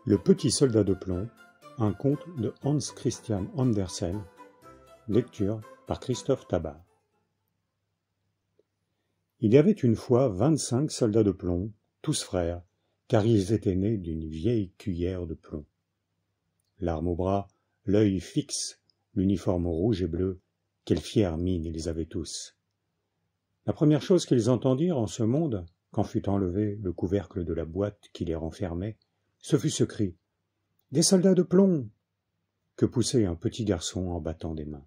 Le petit soldat de plomb, un conte de Hans Christian Andersen, lecture par Christophe Tabar. Il y avait une fois 25 soldats de plomb, tous frères, car ils étaient nés d'une vieille cuillère de plomb. L'arme au bras, l'œil fixe, l'uniforme rouge et bleu, quelle fière mine ils avaient tous. La première chose qu'ils entendirent en ce monde, quand fut enlevé le couvercle de la boîte qui les renfermait, ce fut ce cri « Des soldats de plomb !» que poussait un petit garçon en battant des mains.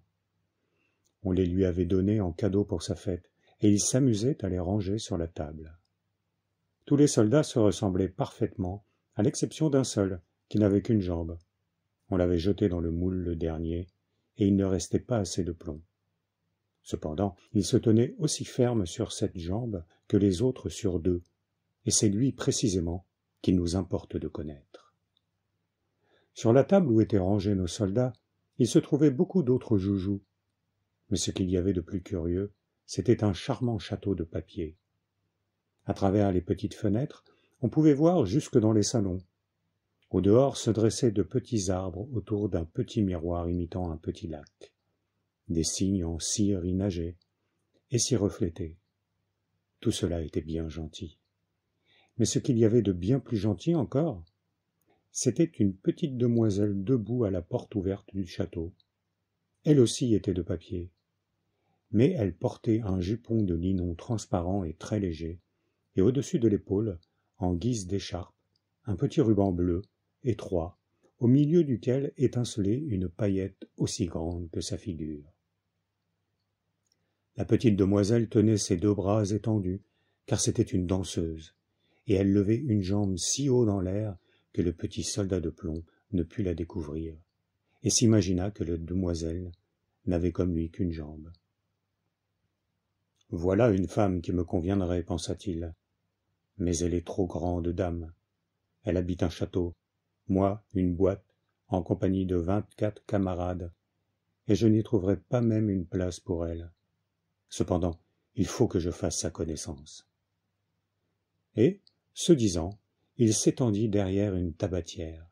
On les lui avait donnés en cadeau pour sa fête, et il s'amusait à les ranger sur la table. Tous les soldats se ressemblaient parfaitement, à l'exception d'un seul, qui n'avait qu'une jambe. On l'avait jeté dans le moule le dernier, et il ne restait pas assez de plomb. Cependant, il se tenait aussi ferme sur cette jambe que les autres sur deux, et c'est lui précisément qu'il nous importe de connaître. Sur la table où étaient rangés nos soldats, il se trouvait beaucoup d'autres joujoux, mais ce qu'il y avait de plus curieux, c'était un charmant château de papier. À travers les petites fenêtres, on pouvait voir jusque dans les salons. Au dehors se dressaient de petits arbres autour d'un petit miroir imitant un petit lac. Des cygnes en cire y nageaient et s'y reflétaient. Tout cela était bien gentil. Mais ce qu'il y avait de bien plus gentil encore, c'était une petite demoiselle debout à la porte ouverte du château. Elle aussi était de papier, mais elle portait un jupon de linon transparent et très léger, et au-dessus de l'épaule, en guise d'écharpe, un petit ruban bleu, étroit, au milieu duquel étincelait une paillette aussi grande que sa figure. La petite demoiselle tenait ses deux bras étendus, car c'était une danseuse, et elle levait une jambe si haut dans l'air que le petit soldat de plomb ne put la découvrir, et s'imagina que la demoiselle n'avait comme lui qu'une jambe. « Voilà une femme qui me conviendrait, pensa-t-il, mais elle est trop grande dame. Elle habite un château, moi une boîte, en compagnie de 24 camarades, et je n'y trouverai pas même une place pour elle. Cependant, il faut que je fasse sa connaissance. » Et, ce disant, il s'étendit derrière une tabatière.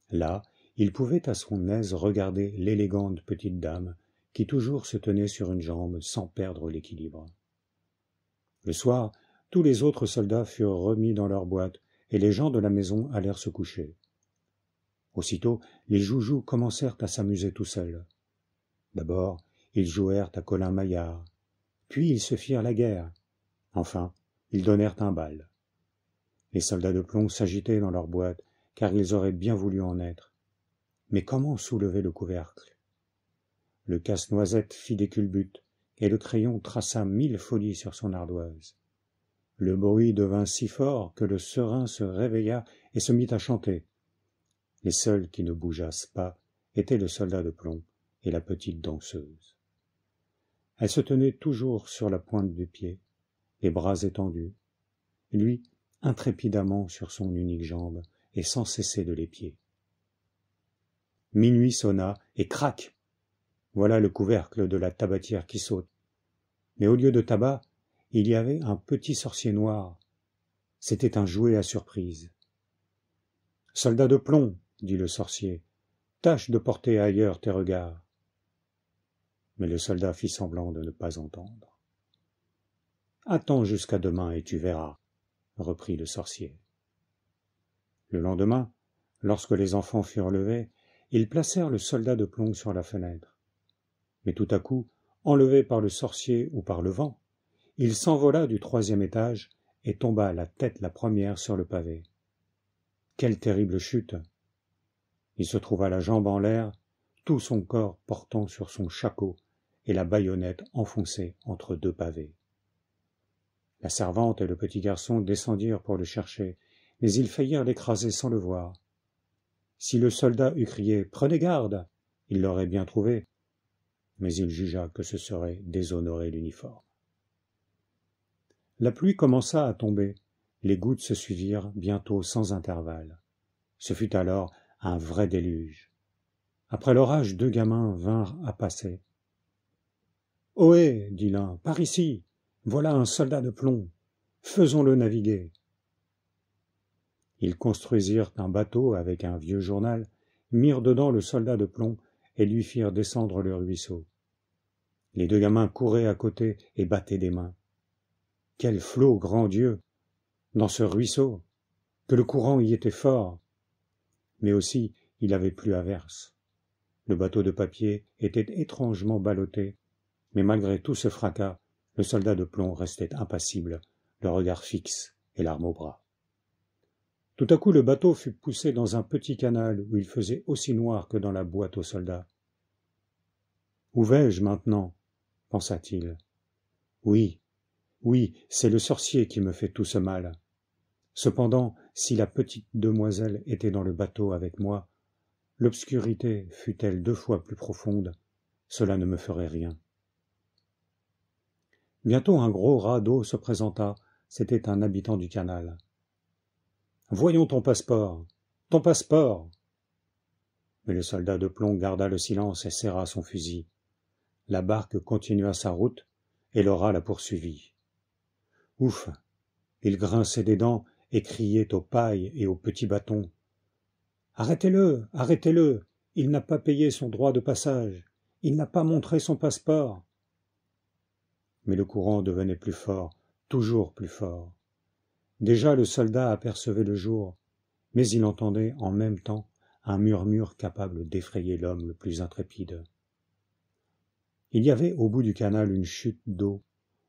Là, il pouvait à son aise regarder l'élégante petite dame qui toujours se tenait sur une jambe sans perdre l'équilibre. Le soir, tous les autres soldats furent remis dans leur boîte et les gens de la maison allèrent se coucher. Aussitôt, les joujoux commencèrent à s'amuser tout seuls. D'abord, ils jouèrent à Colin-Maillard, puis ils se firent la guerre. Enfin, ils donnèrent un bal. Les soldats de plomb s'agitaient dans leur boîte, car ils auraient bien voulu en être. Mais comment soulever le couvercle? Le casse-noisette fit des culbutes, et le crayon traça 1000 folies sur son ardoise. Le bruit devint si fort que le serin se réveilla et se mit à chanter. Les seuls qui ne bougeassent pas étaient le soldat de plomb et la petite danseuse. Elle se tenait toujours sur la pointe du pied, les bras étendus, lui intrépidamment sur son unique jambe et sans cesser de l'épier. Minuit sonna et crac! Voilà le couvercle de la tabatière qui saute. Mais au lieu de tabac, il y avait un petit sorcier noir. C'était un jouet à surprise. « Soldat de plomb, » dit le sorcier, « tâche de porter ailleurs tes regards. » Mais le soldat fit semblant de ne pas entendre. « Attends jusqu'à demain et tu verras, » reprit le sorcier. Le lendemain, lorsque les enfants furent levés, ils placèrent le soldat de plomb sur la fenêtre. Mais tout à coup, enlevé par le sorcier ou par le vent, il s'envola du 3e étage et tomba la tête la première sur le pavé. Quelle terrible chute! Il se trouva la jambe en l'air, tout son corps portant sur son shako et la baïonnette enfoncée entre deux pavés. La servante et le petit garçon descendirent pour le chercher, mais ils faillirent l'écraser sans le voir. Si le soldat eût crié « Prenez garde !» il l'aurait bien trouvé, mais il jugea que ce serait déshonorer l'uniforme. La pluie commença à tomber, les gouttes se suivirent bientôt sans intervalle. Ce fut alors un vrai déluge. Après l'orage, 2 gamins vinrent à passer. « Ohé !» dit l'un, « par ici, voilà un soldat de plomb, faisons-le naviguer. » Ils construisirent un bateau avec un vieux journal, mirent dedans le soldat de plomb et lui firent descendre le ruisseau. Les deux gamins couraient à côté et battaient des mains. Quel flot, grand Dieu, dans ce ruisseau, que le courant y était fort. Mais aussi, il avait plu à verse. Le bateau de papier était étrangement ballotté, mais malgré tout ce fracas, le soldat de plomb restait impassible, le regard fixe et l'arme au bras. Tout à coup, le bateau fut poussé dans un petit canal où il faisait aussi noir que dans la boîte aux soldats. « Où vais-je maintenant ?» pensa-t-il. « Oui, oui, c'est le sorcier qui me fait tout ce mal. Cependant, si la petite demoiselle était dans le bateau avec moi, l'obscurité fût-elle 2 fois plus profonde, cela ne me ferait rien. » Bientôt un gros radeau se présenta, c'était un habitant du canal. « Voyons ton passeport, ton passeport !» Mais le soldat de plomb garda le silence et serra son fusil. La barque continua sa route, et le rat la poursuivit. Ouf! Il grinçait des dents et criait aux pailles et aux petits bâtons. « Arrêtez-le, arrêtez-le, il n'a pas payé son droit de passage, il n'a pas montré son passeport. » Mais le courant devenait plus fort, toujours plus fort. Déjà le soldat apercevait le jour, mais il entendait en même temps un murmure capable d'effrayer l'homme le plus intrépide. Il y avait au bout du canal une chute d'eau,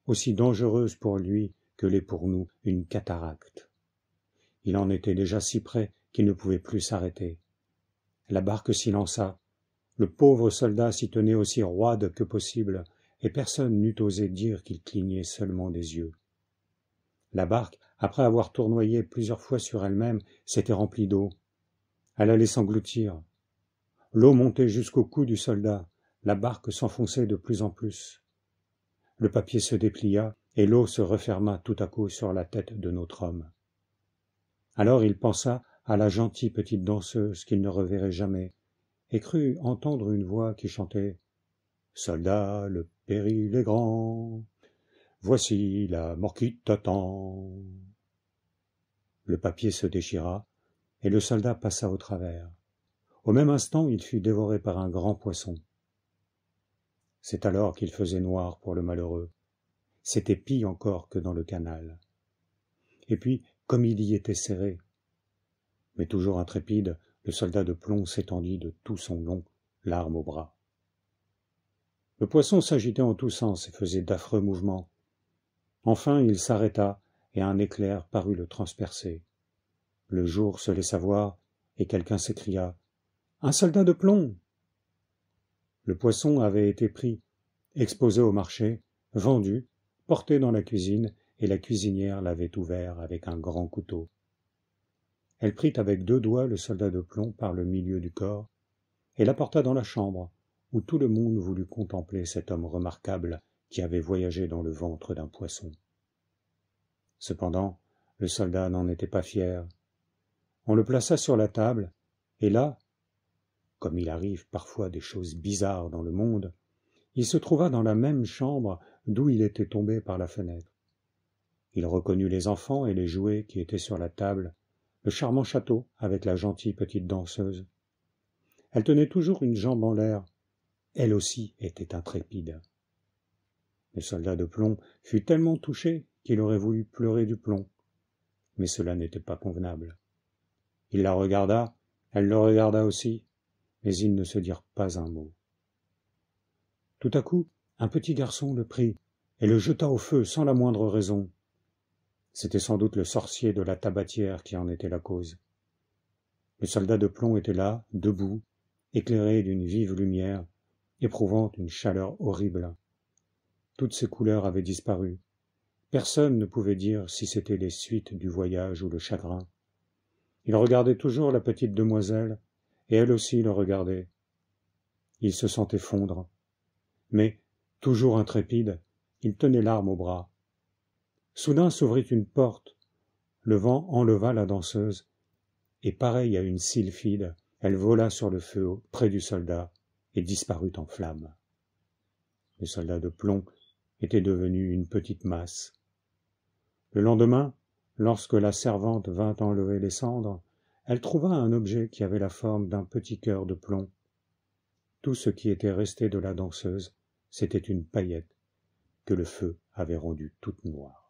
aussi dangereuse pour lui que l'est pour nous une cataracte. Il en était déjà si près qu'il ne pouvait plus s'arrêter. La barque s'y lança. Le pauvre soldat s'y tenait aussi roide que possible, et personne n'eût osé dire qu'il clignait seulement des yeux. La barque, après avoir tournoyé plusieurs fois sur elle-même, s'était remplie d'eau. Elle allait s'engloutir. L'eau montait jusqu'au cou du soldat. La barque s'enfonçait de plus en plus. Le papier se déplia, et l'eau se referma tout à coup sur la tête de notre homme. Alors il pensa à la gentille petite danseuse qu'il ne reverrait jamais, et crut entendre une voix qui chantait « Soldat, le péril est grand, voici la mort qui t'attend. » Le papier se déchira, et le soldat passa au travers. Au même instant, il fut dévoré par un grand poisson. C'est alors qu'il faisait noir pour le malheureux. C'était pis encore que dans le canal. Et puis, comme il y était serré, mais toujours intrépide, le soldat de plomb s'étendit de tout son long, l'arme au bras. Le poisson s'agitait en tous sens et faisait d'affreux mouvements. Enfin, il s'arrêta, et un éclair parut le transpercer. Le jour se laissa voir, et quelqu'un s'écria « Un soldat de plomb !» Le poisson avait été pris, exposé au marché, vendu, porté dans la cuisine, et la cuisinière l'avait ouvert avec un grand couteau. Elle prit avec 2 doigts le soldat de plomb par le milieu du corps, et l'apporta dans la chambre, où tout le monde voulut contempler cet homme remarquable qui avait voyagé dans le ventre d'un poisson. Cependant, le soldat n'en était pas fier. On le plaça sur la table, et là, comme il arrive parfois des choses bizarres dans le monde, il se trouva dans la même chambre d'où il était tombé par la fenêtre. Il reconnut les enfants et les jouets qui étaient sur la table, le charmant château avec la gentille petite danseuse. Elle tenait toujours une jambe en l'air. Elle aussi était intrépide. Le soldat de plomb fut tellement touché qu'il aurait voulu pleurer du plomb. Mais cela n'était pas convenable. Il la regarda, elle le regarda aussi, mais ils ne se dirent pas un mot. Tout à coup, un petit garçon le prit et le jeta au feu sans la moindre raison. C'était sans doute le sorcier de la tabatière qui en était la cause. Le soldat de plomb était là, debout, éclairé d'une vive lumière, éprouvant une chaleur horrible. Toutes ses couleurs avaient disparu. Personne ne pouvait dire si c'était les suites du voyage ou le chagrin. Il regardait toujours la petite demoiselle, et elle aussi le regardait. Il se sentait fondre. Mais, toujours intrépide, il tenait l'arme au bras. Soudain s'ouvrit une porte. Le vent enleva la danseuse, et pareille à une sylphide, elle vola sur le feu près du soldat et disparut en flammes. Le soldat de plomb était devenu une petite masse. Le lendemain, lorsque la servante vint enlever les cendres, elle trouva un objet qui avait la forme d'un petit cœur de plomb. Tout ce qui était resté de la danseuse, c'était une paillette que le feu avait rendue toute noire.